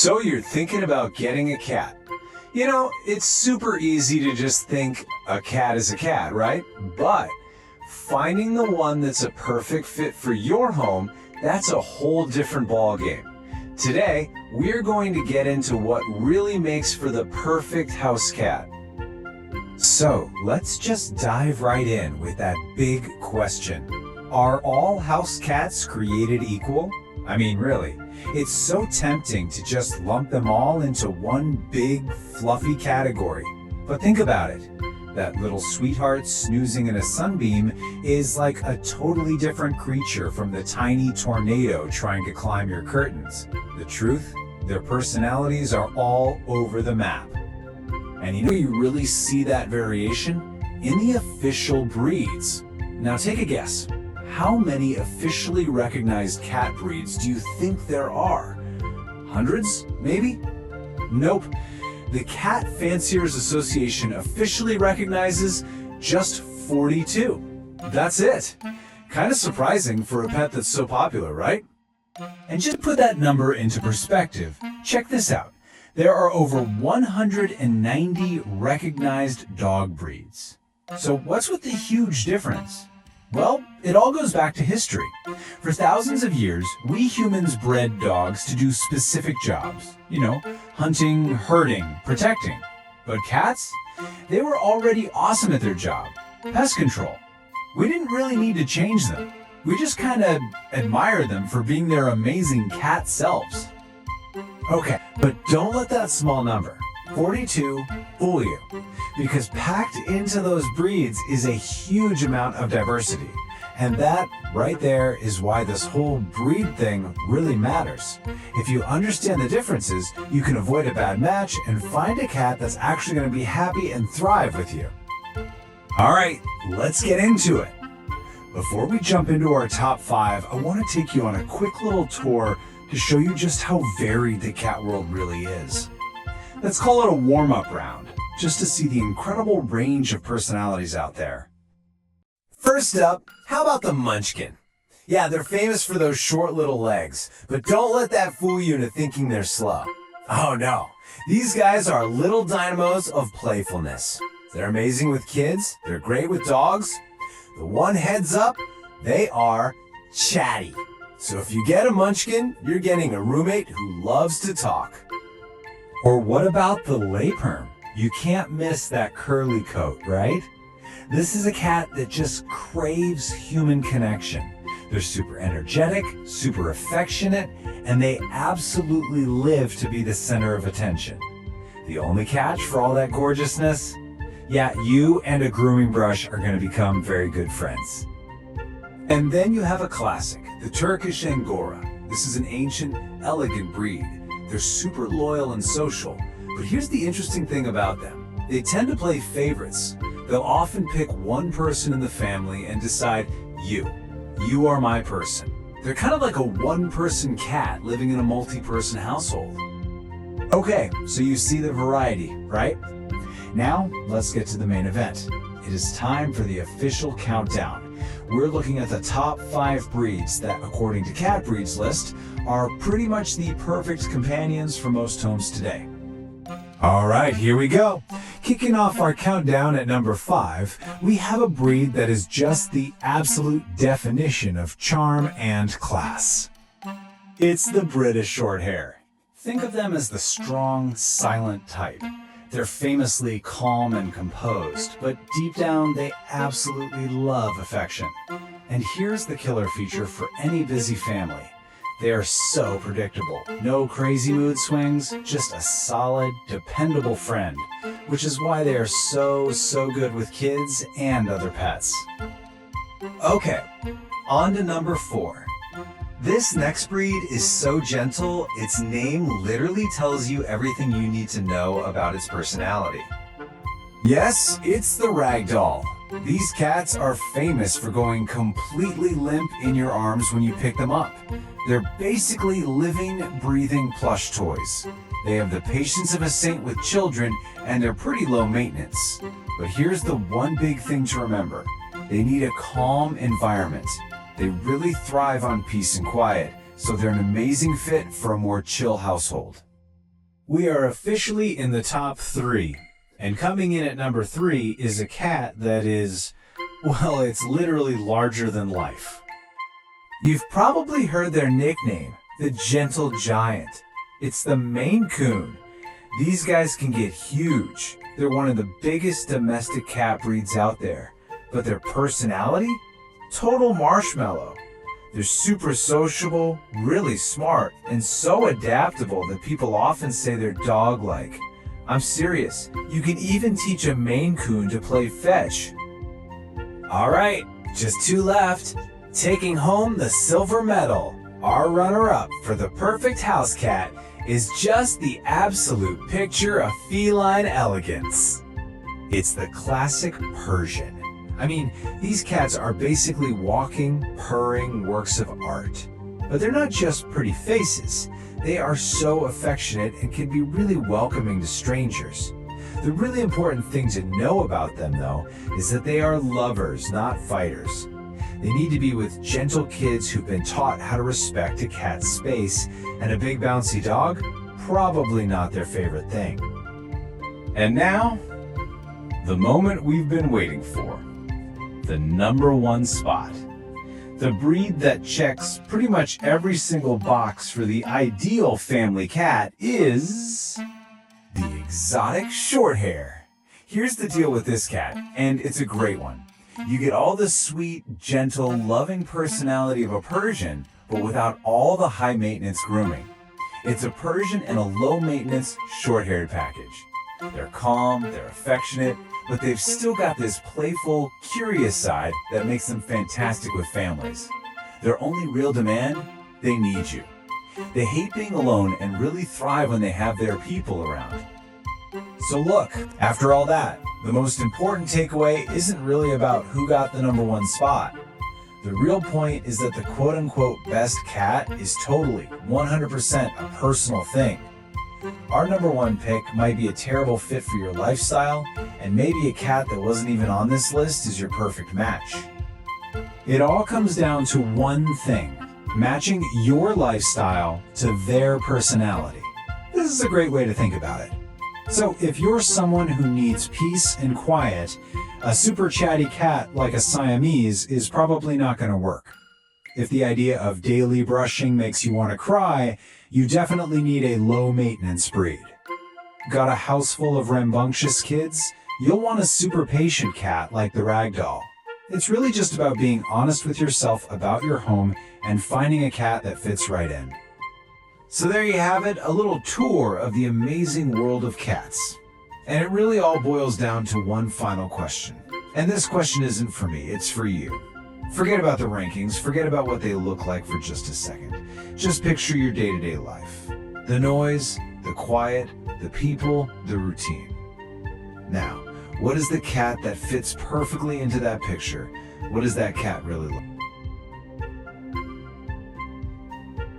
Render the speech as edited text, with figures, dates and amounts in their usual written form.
So you're thinking about getting a cat. You know, it's super easy to just think a cat is a cat, right? But finding the one that's a perfect fit for your home, that's a whole different ballgame. Today, we're going to get into what really makes for the perfect house cat. So let's just dive right in with that big question. Are all house cats created equal? I mean, really, it's so tempting to just lump them all into one big, fluffy category. But think about it. That little sweetheart snoozing in a sunbeam is like a totally different creature from the tiny tornado trying to climb your curtains. The truth, their personalities are all over the map. And you know you really see that variation? In the official breeds. Now take a guess. How many officially recognized cat breeds do you think there are? Hundreds, maybe? Nope. The Cat Fanciers Association officially recognizes just 42. That's it. Kind of surprising for a pet that's so popular, right? And just put that number into perspective. Check this out. There are over 190 recognized dog breeds. So what's with the huge difference? Well, it all goes back to history. For thousands of years, we humans bred dogs to do specific jobs. You know, hunting, herding, protecting. But cats? They were already awesome at their job. Pest control. We didn't really need to change them. We just kind of admired them for being their amazing cat selves. Okay, but don't let that small number, 42, fool you. Because packed into those breeds is a huge amount of diversity. And that right there is why this whole breed thing really matters. If you understand the differences, you can avoid a bad match and find a cat that's actually going to be happy and thrive with you. All right, let's get into it. Before we jump into our top 5, I want to take you on a quick little tour to show you just how varied the cat world really is. Let's call it a warm-up round, just to see the incredible range of personalities out there. First up, how about the Munchkin? Yeah, they're famous for those short little legs, but don't let that fool you into thinking they're slow. Oh no, these guys are little dynamos of playfulness. They're amazing with kids, they're great with dogs. The one heads up, they are chatty. So if you get a Munchkin, you're getting a roommate who loves to talk. Or what about the Layperm? You can't miss that curly coat, right? This is a cat that just craves human connection. They're super energetic, super affectionate, and they absolutely live to be the center of attention. The only catch for all that gorgeousness? Yeah, you and a grooming brush are going to become very good friends. And then you have a classic, the Turkish Angora. This is an ancient, elegant breed. They're super loyal and social, but here's the interesting thing about them. They tend to play favorites. They'll often pick one person in the family and decide, you are my person. They're kind of like a one-person cat living in a multi-person household. Okay, so you see the variety, right? Now, let's get to the main event. It is time for the official countdown. We're looking at the top 5 breeds that, according to Cat Breeds List, are pretty much the perfect companions for most homes today. All right, here we go. Kicking off our countdown at number 5, we have a breed that is just the absolute definition of charm and class. It's the British Shorthair. Think of them as the strong, silent type. They're famously calm and composed, but deep down they absolutely love affection. And here's the killer feature for any busy family. They are so predictable. No crazy mood swings, just a solid, dependable friend, which is why they are so good with kids and other pets. Okay, on to number 4. This next breed is so gentle, its name literally tells you everything you need to know about its personality. Yes, it's the Ragdoll. These cats are famous for going completely limp in your arms when you pick them up. They're basically living, breathing plush toys. They have the patience of a saint with children, and they're pretty low maintenance. But here's the one big thing to remember. They need a calm environment. They really thrive on peace and quiet, so they're an amazing fit for a more chill household. We are officially in the top 3, and coming in at number 3 is a cat that is, well, it's literally larger than life. You've probably heard their nickname, the Gentle Giant. It's the Maine coon. These guys can get huge. They're one of the biggest domestic cat breeds out there, but their personality? Total marshmallow. They're super sociable, really smart, and so adaptable that people often say they're dog-like. I'm serious, you can even teach a Maine coon to play fetch. All right, just 2 left. Taking home the silver medal, our runner-up for the perfect house cat is just the absolute picture of feline elegance. It's the classic Persian. I mean, these cats are basically walking, purring works of art. But they're not just pretty faces. They are so affectionate and can be really welcoming to strangers. The really important thing to know about them, though, is that they are lovers, not fighters. They need to be with gentle kids who've been taught how to respect a cat's space, and a big bouncy dog? Probably not their favorite thing. And now, the moment we've been waiting for. The number 1 spot. The breed that checks pretty much every single box for the ideal family cat is the exotic Shorthair. Here's the deal with this cat, and it's a great one. You get all the sweet, gentle, loving personality of a Persian, but without all the high-maintenance grooming. It's a Persian and a low-maintenance, short-haired package. They're calm, they're affectionate, but they've still got this playful, curious side that makes them fantastic with families. Their only real demand? They need you. They hate being alone and really thrive when they have their people around. So look, after all that, the most important takeaway isn't really about who got the number 1 spot. The real point is that the quote-unquote best cat is totally, 100% a personal thing. Our number 1 pick might be a terrible fit for your lifestyle, and maybe a cat that wasn't even on this list is your perfect match. It all comes down to one thing: matching your lifestyle to their personality. This is a great way to think about it. So if you're someone who needs peace and quiet, a super chatty cat like a Siamese is probably not going to work. If the idea of daily brushing makes you want to cry, you definitely need a low-maintenance breed. Got a house full of rambunctious kids? You'll want a super patient cat like the Ragdoll. It's really just about being honest with yourself about your home and finding a cat that fits right in. So there you have it, a little tour of the amazing world of cats. And it really all boils down to one final question. And this question isn't for me, it's for you. Forget about the rankings, forget about what they look like for just a second. Just picture your day-to-day life. The noise, the quiet, the people, the routine. Now, what is the cat that fits perfectly into that picture? What does that cat really look like?